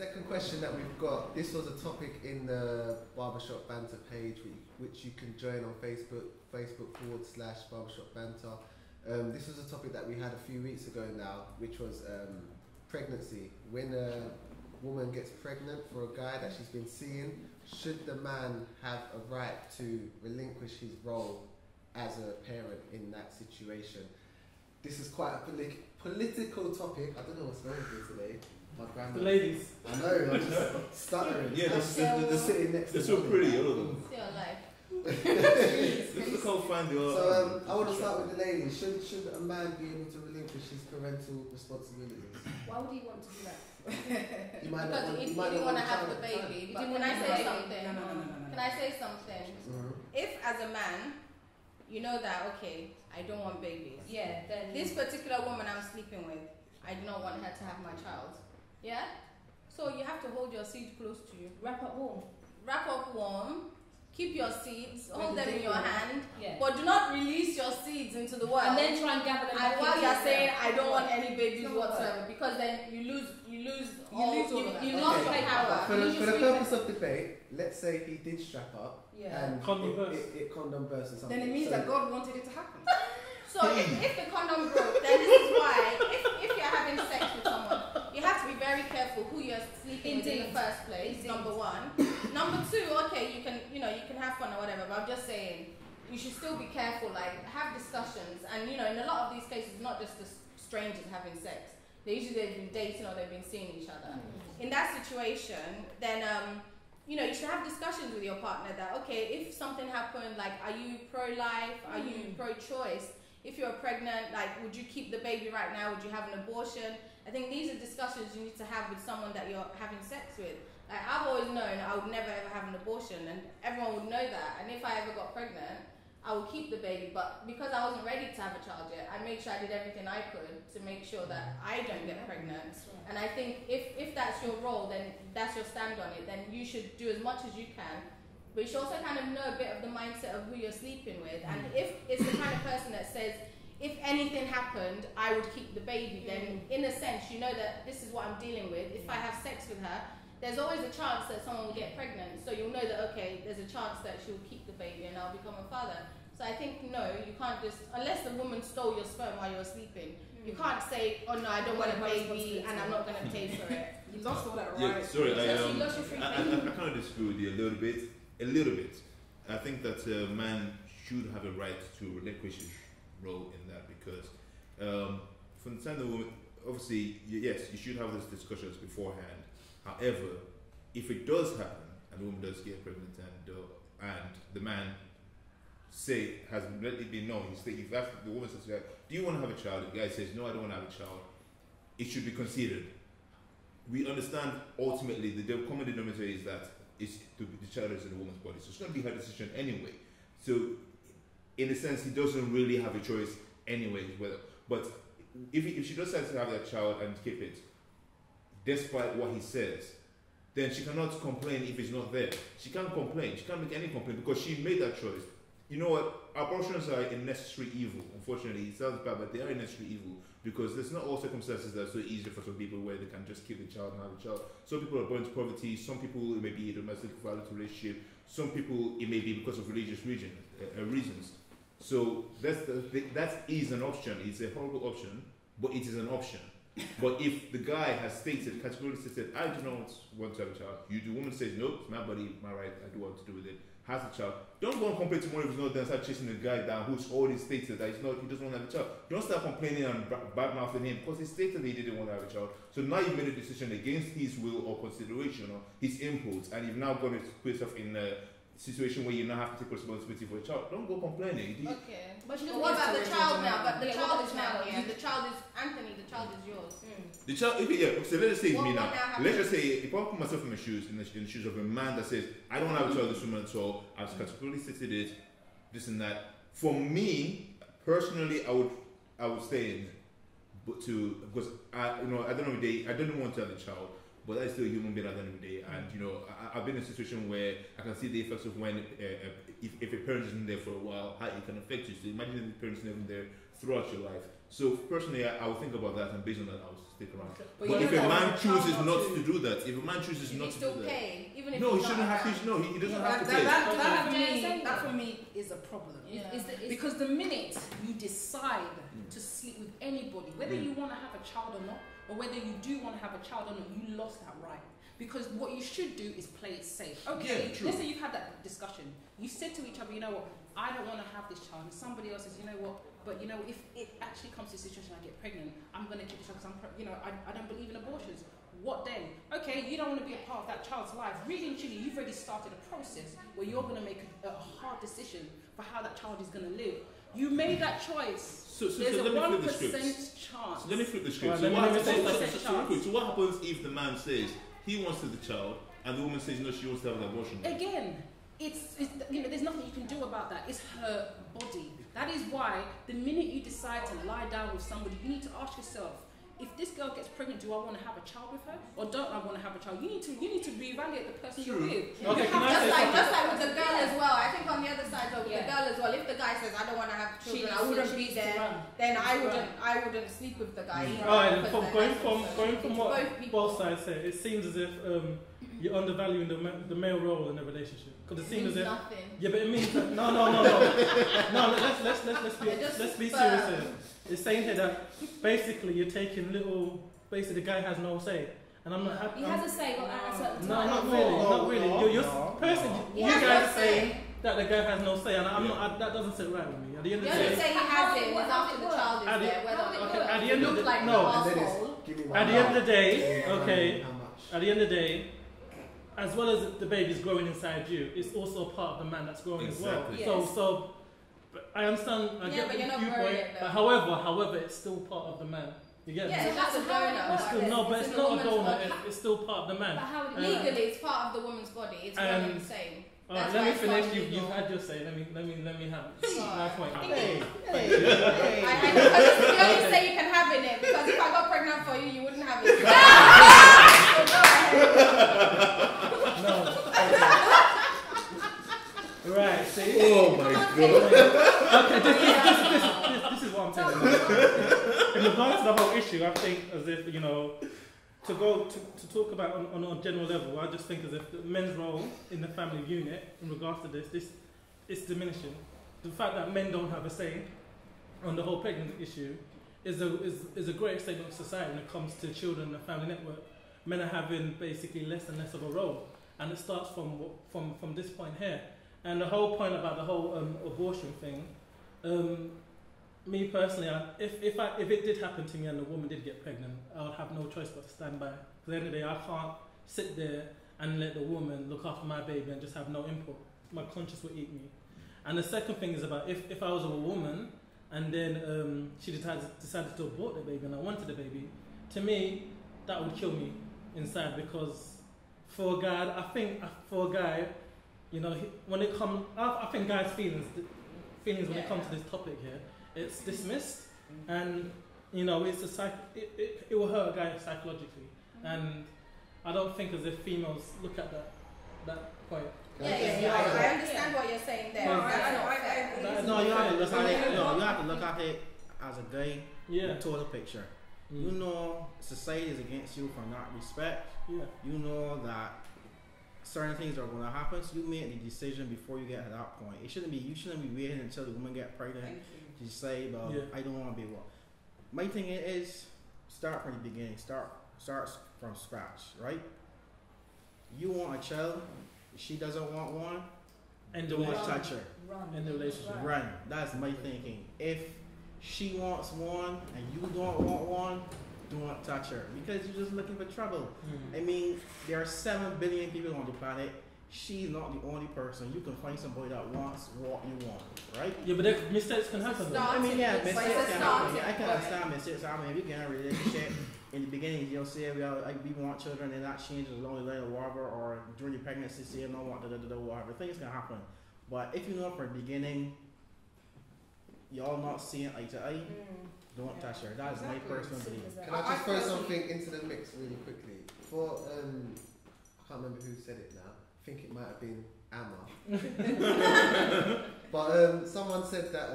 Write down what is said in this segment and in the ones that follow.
Second question that we've got. This was a topic in the Barbershop Banter page, which you can join on Facebook.com/Barbershop Banter. This was a topic that we had a few weeks ago now, which was pregnancy. When a woman gets pregnant for a guy that she's been seeing, should the man have a right to relinquish his role as a parent in that situation? This is quite a political topic. I don't know what's wrong with me today. My grandma. The ladies. I know, I'm just stuttering. Yeah, they're sitting next to me. They're so pretty, all of them. Still alive. Look how fine they are. So I want to start with the ladies. Should a man be able to relinquish his parental responsibilities? Why would he want to do that? He might Because not he want, didn't want to have the baby. But can I say something? No. Can I say something? If as a man, you know that, okay, I don't want babies. Yeah, then This particular woman I'm sleeping with, I do not want her to have my child. Yeah? So you have to hold your seed close to you. wrap up warm. Wrap up warm. Keep your seeds. Hold them in your hand. Yeah. But do not release your seeds into the world. And then try and gather them back. And while into you're yourself. saying I don't want any babies No, whatsoever, because then you lose all lose all of that. you lost Okay. your power. For the purpose of debate, let's say he did strap up Yeah. and Condom burst. it condom burst or something. Then it means So- that God wanted it to happen. So if the condom broke, then this is why if you're having sex with someone, you have to be very careful who you're sleeping with in the first place. Indeed. Number one. Number two, okay, you can have fun or whatever, but I'm just saying you should still be careful. Like have discussions, and in a lot of these cases, not just the strangers having sex. They've been dating or they've been seeing each other. In that situation, then you should have discussions with your partner that, okay, if something happened, like, are you pro-life? Are you pro-choice? If you're pregnant, like, would you keep the baby right now? Would you have an abortion? I think these are discussions you need to have with someone that you're having sex with. Like, I've always known I would never ever have an abortion, and everyone would know that. And if I ever got pregnant, I would keep the baby. But because I wasn't ready to have a child yet, I made sure I did everything I could to make sure that I don't get pregnant. And I think if that's your role, then that's your stand on it. Then you should do as much as you can. But you should also kind of know a bit of the mindset of who you're sleeping with. And if it's the kind of person that says, if anything happened, I would keep the baby, then in a sense, you know that this is what I'm dealing with. If I have sex with her, there's always a chance that someone will get pregnant. So you'll know that, okay, there's a chance that she'll keep the baby and I'll become a father. So I think, no, you can't just, unless the woman stole your sperm while you were sleeping, you can't say, oh no, I don't want a baby and I'm not going to pay for it. You lost all that Yeah, right. sorry, So you lost your free I kind of disagree with you a little bit. I think that a man should have a right to relinquish his role in that because from the time the woman, obviously, yes, you should have those discussions beforehand. However, if it does happen and the woman does get pregnant and the man has let it be known, if the woman says, do you want to have a child? The guy says, no, I don't want to have a child. It should be considered. We understand ultimately the common denominator is that the child is in the woman's body, so it's going to be her decision anyway. So, in a sense, he doesn't really have a choice anyway. But if she decides to have that child and keep it, despite what he says, then she cannot complain if it's not there. She can't complain. She can't make any complaint because she made that choice. You know what? Abortions are a necessary evil. Unfortunately, it sounds bad, but they are a necessary evil because there's not all circumstances that are so easy for some people where they can just keep the child and have a child. Some people are born into poverty. Some people, it may be a domestic violence relationship. Some people, it may be because of religious reasons. So that is an option. It's a horrible option, but it is an option. But if the guy has categorically stated, I do not want to have a child, the woman says, no, it's my body, my right, I do want to do with it, has a child, don't go and complain tomorrow if he's not there and start chasing the guy down who's already stated that he doesn't want to have a child. Don't start complaining and bad-mouthing him because he stated that he didn't want to have a child. So now you've made a decision against his will or consideration or his impulse, and you've now gone to put yourself in a situation where you now have to take responsibility for a child. Don't go complaining. Okay. But what about the child now? But the Yeah, child what is is now now? here. The child is Anthony. The child is yours. The child, so let's just say it's What me now. now happens? Let's just say, if I put myself in the shoes of a man that says, I don't want to have a child with this woman at all, I've categorically stated it, this and that. For me, personally, I would stay in, because at the end of the day, I don't want to have a child, but I'm still a human being at the end of the day. And I've been in a situation where I can see the effects of when if a parent isn't there for a while, how it can affect you. So imagine if the parent's never there throughout your life. So personally, I would think about that, and based on that, I would stick around. But But you if know a man that chooses child not too. to do that, if a man chooses Should not he to still do that, pay? Even if no, he he's shouldn't not have to. around? No, he doesn't have to That, pay. that, That's that, what for I'm me, saying. that for me is a problem. Yeah. Because the minute you decide to sleep with anybody, whether you want to have a child or not, or whether you do want to have a child or not, you lost that right. Because what you should do is play it safe. Okay, Yeah, true. let's say you've had that discussion. You said to each other, you know what, I don't want to have this child. And somebody else says, you know what, but you know, if it actually comes to a situation I get pregnant, I'm going to keep this child because I don't believe in abortions. What then? Okay, you don't want to be a part of that child's life. Really and truly, you've already started a process where you're going to make a hard decision for how that child is going to live. You made that choice. So There's let a me flip 1% the script. chance. So let me flip the script. Right, So let me what say happens? that. So what happens if the man says he wants to have the child, and the woman says no, she wants to have an abortion? Again, it's there's nothing you can do about that. It's her body. That is why the minute you decide to lie down with somebody, you need to ask yourself, if this girl gets pregnant, do I want to have a child with her, or don't I want to have a child? You need to reevaluate the person you're with. Okay, You have Just like with the girl as well. I think on the other side of the Yeah. girl as well, if the guy says I don't want to have children, I needs wouldn't to- be she needs to there, run. then I wouldn't sleep with the guy. either, Alright, because from then going that's from also- going it's from what both people. both sides say, it seems as if you're undervaluing the male role in a relationship. Because it seems means as if nothing. yeah, but it means that no. Let's be serious here. It's saying here that basically you're taking basically the guy has no say, and I'm not happy. He has a say, but at a certain No, time. not really. You're personally, He you has guys no are say. saying that the guy has no say, and I'm not. That doesn't sit right with me. At the end The of the only day, say he How has it it is work? after the child is At the- there. Whether okay, it at the end of look the- like no. the And then it's, asshole. give me at the end of the day, Yeah, okay. how much? At the end of the day, as well as the baby's growing inside you, it's also a part of the man that's growing Exactly. as well. Yes. So, but I understand. I Yeah, get but the you're not viewpoint. growing it, But though. however, it's still part of the man. You get Yeah, me? it's just a donor. It's still no, but it's in not a woman's donor. body. It's still part of the man. But how Legally, it's part of the woman's body. It's one and the same. All right, That's let why me it's finish. not You've legal. had your say. Let me have my point. Hey, I because it's the only say you can have in it. Because if I got pregnant for you, you wouldn't have it. So go ahead. No. Right. See. Oh my god! Okay, this is what I'm telling you. In regards to the whole issue, I think as if, to go to talk about on a general level, I just think as if the men's role in the family unit in regards to this it's diminishing. The fact that men don't have a say on the whole pregnancy issue is a great statement of society when it comes to children and the family network. Men are having basically less and less of a role, and it starts from this point here. And the whole point about the whole abortion thing, me personally, if it did happen to me and the woman did get pregnant, I would have no choice but to stand by. Because at the end of the day, I can't sit there and let the woman look after my baby and just have no input. My conscience would eat me. And the second thing is about if I was a woman and then she decided to abort the baby and I wanted the baby, to me, that would kill me inside, because for a guy, when it comes, I think guys' feelings when it comes to this topic here, it's dismissed, and it's it will hurt a guy psychologically, and I don't think as if females look at that point. Yeah, I understand what you're saying there. No, That's not fair. No, you have to look at it. You have to look at it as a guy. Yeah. The total picture. You know, society is against you for not respect. Yeah. You know that certain things are going to happen, so you make the decision before you get to that point. You shouldn't be waiting until the woman get pregnant to say, "Well, I don't want to be what." My thing is, start from the beginning. Start from scratch, right? You want a child, she doesn't want one, And don't touch her. In the relationship. Run. That's my thinking. If she wants one and you don't want one, don't touch her, because you're just looking for trouble. I mean, there are 7 billion people on the planet. She's not the only person. You can find somebody that wants what you want, right? Yeah, but mistakes can happen. though. I mean, yeah, It's mistakes a can starting happen. I can point. understand mistakes happen. If you get in a relationship, in the beginning, you'll say, we want children, and that changes along the line of whatever, or during your pregnancy, say, no, want whatever. Things can happen. But if you know from the beginning, y'all not seeing eye to eye, don't touch her. That is my personal belief. Can I just throw something into the mix really quickly? For I can't remember who said it now. I think it might have been Amma. But someone said that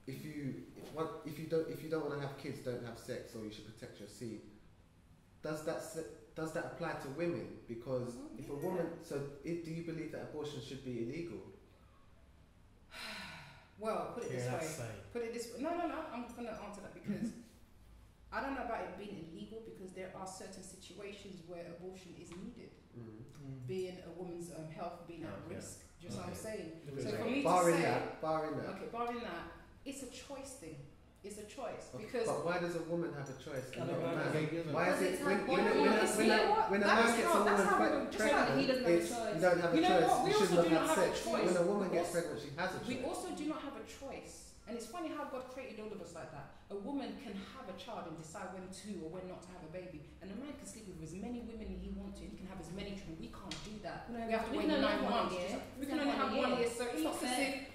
if you don't want to have kids, don't have sex, or you should protect your seed. Does that apply to women? Because if a woman, do you believe that abortion should be illegal? Well, put it this way. No. I'm going to answer that because I don't know about it being illegal, because there are certain situations where abortion is needed, being a woman's health being at risk. Do you know what I'm saying? So for me barring to say, barring that, it's a choice thing. It's a choice okay, because. But why does a woman have a choice? And not a man? Why is it when a That's man gets a woman pregnant, he doesn't have a choice. You don't have a You know choice. what? We You also should do not not have have a sex. choice. When a woman gets pregnant, she has a choice. We also do not have a choice. And it's funny how God created all of us like that. A woman can have a child and decide when to or when not to have a baby. And a man can sleep with as many women he wants to. He can have as many children. We can't do that. We have to wait 9 months. We can only have 1 year. So it's not as if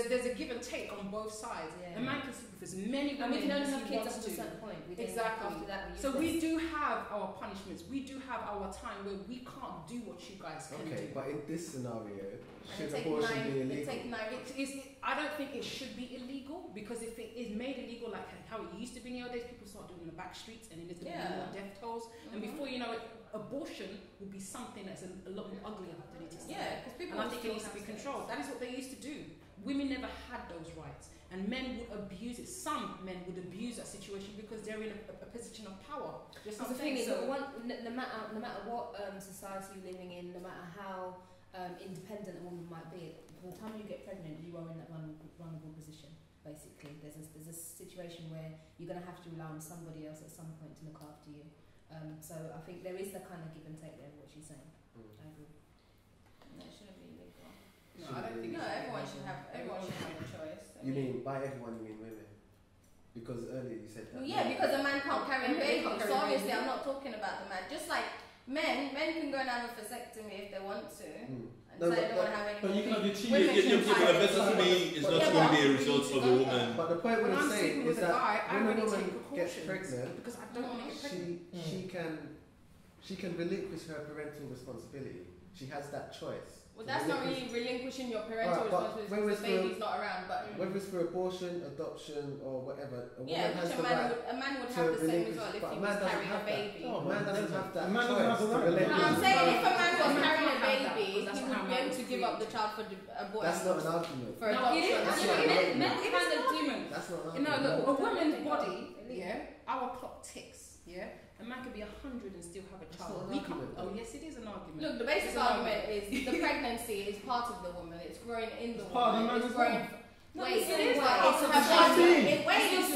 there's a give and take on both sides. A man can sleep with as many women. And we can only have as he kids wants up to a to. certain point. Exactly. After that, So we do have our punishments. We do have our time where we can't do what you guys can do. Okay, but in this scenario, should take abortion be illegal? I don't think it should be illegal, because if it is made illegal like how it used to be in the old days, people start doing it in the back streets and then there's going to be more death tolls. And before you know it, abortion will be something that's a lot more uglier than it is today. Yeah, because people. And I think it needs to be controlled. That is what they used to do. Women never had those rights, and men would abuse it. Some men would abuse that situation because they're in a position of power. Just the thing is, no matter what society you're living in, no matter how independent a woman might be, by the time you get pregnant, you are in that vulnerable position. Basically, there's a situation where you're going to have to rely on somebody else at some point to look after you. So I think there is that kind of give and take there. What she's saying, I agree. No, it shouldn't be illegal. No, I don't think. No, everyone should have a choice. You mean by everyone? You mean women? Because earlier you said that. Well, yeah, because a man can't carry a baby. So obviously, I'm not talking about the man. Just like men can go and have a vasectomy if they want to. No, they don't want to have any. But you can have your cheese. But a vasectomy is not going to be a result of the woman. But the point When we're I'm saying sleeping is with a guy, that I when a already woman take gets precautions pregnant, because I don't want to get pregnant. she can relinquish her parental responsibility. She has that choice. Well, that's not really relinquishing your parental responsibility because the baby's not around. But whether it's for abortion, adoption, or whatever, a woman has the a man would have the same as well if he was carrying a baby. A man doesn't have that man choice. doesn't have No, I'm saying if a man was carrying a that, baby, because that's he how would be able man to is give up the child for abortion. That's not an argument. For adoption. Men kind of do. That's not an No, argument. look, a woman's body, our clock ticks, A man could be 100 and still have a child. Not an argument. Oh, yes, it is an argument. Look, the basic argument is the pregnancy is part of the woman. It's growing in the part of the woman. man It's as well. growing. Wait, It's part her of the body. It's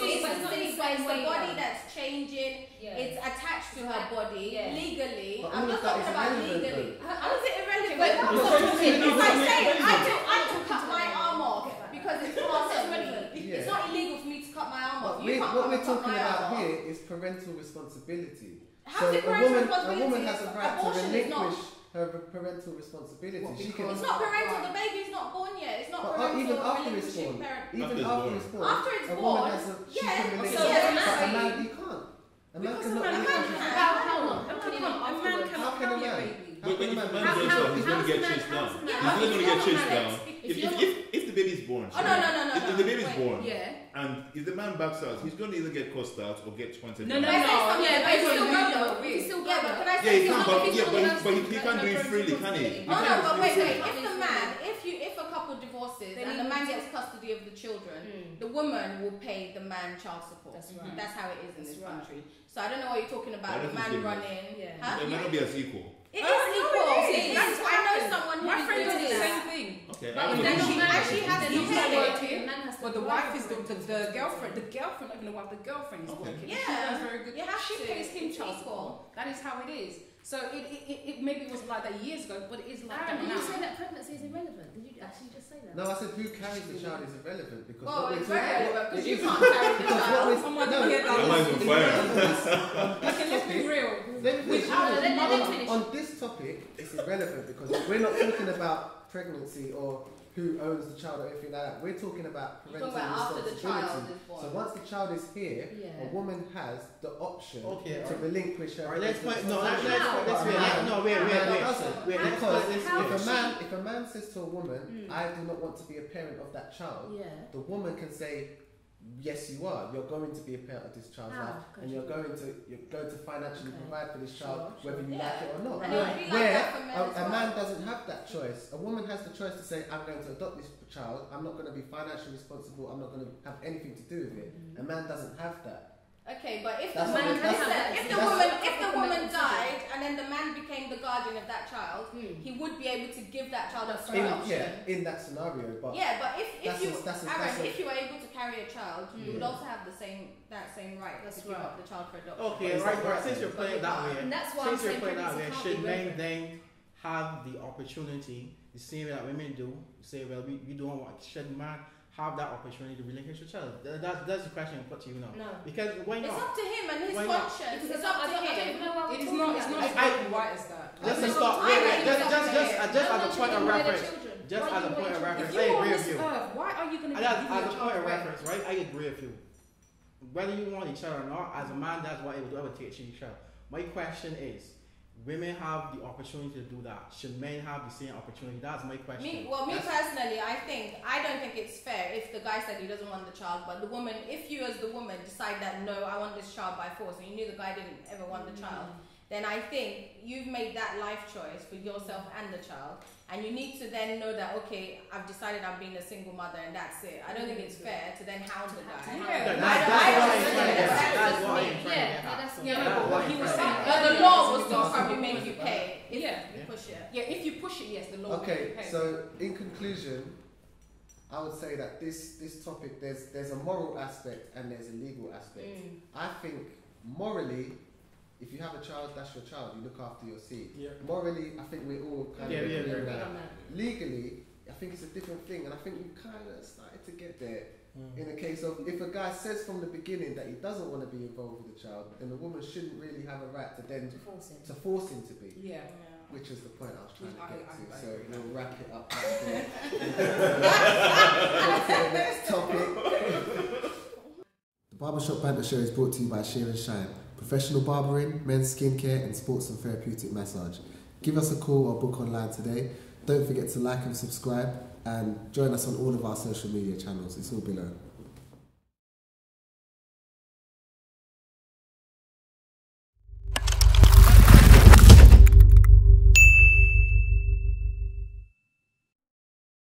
It's the body that's changing. It's attached to her body legally. But I'm all not of that talking is about irrelevant, legally. though. How is it irrelevant? But It's like saying it's I can cut my arm off because it's part of me. Yeah. It's not illegal for me to cut my arm off. But You can't what we're cut talking my about arm off. here is parental responsibility. How's it a parental woman responsibility? has a right to Abortion is not. relinquish her parental responsibility. What, She can, It's not parental. The baby's not born yet. It's not but parental. even after it's relinquishing born, parent. even After after it's it's born, After it's a born, woman has a she yeah, can so relinquish. yeah, But a so man, he can't. A man Because cannot a man relinquish. can How a man afterwards? cannot How can a carry a man? baby. But if a man How- does so, he's going to get chased down. He's not going to get chased down. If the baby is born, Oh no. if the baby is born, Yeah. and if the man backs out, he's going to either get cussed out or get pointed No, down. no, But I say no. something, Yeah, but based it's on still you, go though. though. It's Yeah, but can I Yeah, say he can, something? but he can't do it freely, can he? Oh no, but wait. If the man, if a couple divorces They and need the man to- gets custody of the children, the woman will pay the man child support. That's right. That's how it is in this That's right. country. So I don't know what you're talking I about. don't The think man it is. running. Yeah. Huh? They might not be as equal. It is Oh, no, equal. it is. It That's is. what I know happens. someone who My is friend doing does the that. same thing. Okay. But I then don't she know. actually has to pay it. But the wife is the girlfriend. The girlfriend, not even the wife. The girlfriend is working. Yeah. She earns very good. You have She to. pays him It's child equal. support. That is how it is. So it maybe it was like that years ago, but it is like that Aaron, did now. you say that pregnancy is irrelevant? Did you actually just say that? No, I said who carries the child is irrelevant because Well, what we're it's talking very relevant because it you is- can't carry the because what child. we're- Someone no, hear that. Your mind's on fire. Okay, let's be real. Let me finish. Let him finish. On this topic, it's irrelevant because we're not talking about pregnancy or who owns the child or anything like that. We're talking about parental after the child responsibility. is born. So once the child is here, Yeah. a woman has the option Okay, to relinquish her. Alright, let's put pregnancy. no, let's put this way. Wait, let's put this Because way. if a man says to a woman, I do not want to be a parent of that child, Yeah. the woman can say, yes, you are. You're going to be a parent of this child's How? life, and you're going to financially Okay. provide for this Sure, child, sure. whether you Yeah. like it or not. And it would be like Where that for men as a well. man doesn't have that choice. A woman has the choice to say, I'm going to adopt this child. I'm not going to be financially responsible. I'm not going to have anything to do with it. A man doesn't have that. Okay, but if the That's woman, what- that's- if the that's- woman died and then the man became the guardian of that child, he would be able to give that child a free option. In that scenario, but Yeah, but if That's you a- that's a- Aaron, that's a- if you were able to carry a child, you would also have the same right That's to give right. up the child for adoption. Okay, Is right, that right? since you're playing it that way, And that's why I'm since you're saying playing that way, pregnancy should can't be men real. then have the opportunity, the same way that women do, say, well, we don't want, should man have that opportunity to relinquish the child? That's the question I put to you now. No. Because why It's not? up to him and his Why not? conscience. Because It's up to I don't him. even know why It we're is talking not. It's about not this. as black and white as that. Just to That's stop, what wait, I'm wait, just saying. as a point of reference, just as a point of reference, If I you're on agree this with you. earth, why are you going to And give as your a point child of away? reference, right, I agree with you. Whether you want each other or not, as a man, that's what I would take each other. My question is, women have the opportunity to do that. Should men have the same opportunity? That's my question. Me personally, I don't think it's fair if the guy said he doesn't want the child, but the woman, if you as the woman decide that no, I want this child by force, and you knew the guy didn't ever want the child, then I think you've made that life choice for yourself and the child, and you need to then know that, okay, I've decided I'm being a single mother and that's it. I don't think it's fair to then hound the guy. Yeah. That's what I'm trying to get Yeah, at. that's Yeah, no, but what he was saying. But the law will still probably make you pay if Yeah. you push it. Yeah, if you push it, yes, the law will okay. pay. So in conclusion, I would say that this topic there's a moral aspect and there's a legal aspect. I think morally, if you have a child, that's your child. You look after your seed. Yeah. Morally, I think we're all kind of Yeah, agree on Agree that. on that. Legally, I think it's a different thing, and I think we kind of started to get there. In the case of if a guy says from the beginning that he doesn't want to be involved with the child, then the woman shouldn't really have a right to then To force him. to force him to be. Yeah. Which is the point I was trying to get to. I So agree. we'll wrap it up. On to the next topic. The Barbershop Banter Show is brought to you by Shear and Shine. Professional barbering, men's skincare and sports and therapeutic massage. Give us a call or book online today. Don't forget to like and subscribe and join us on all of our social media channels. It's all below.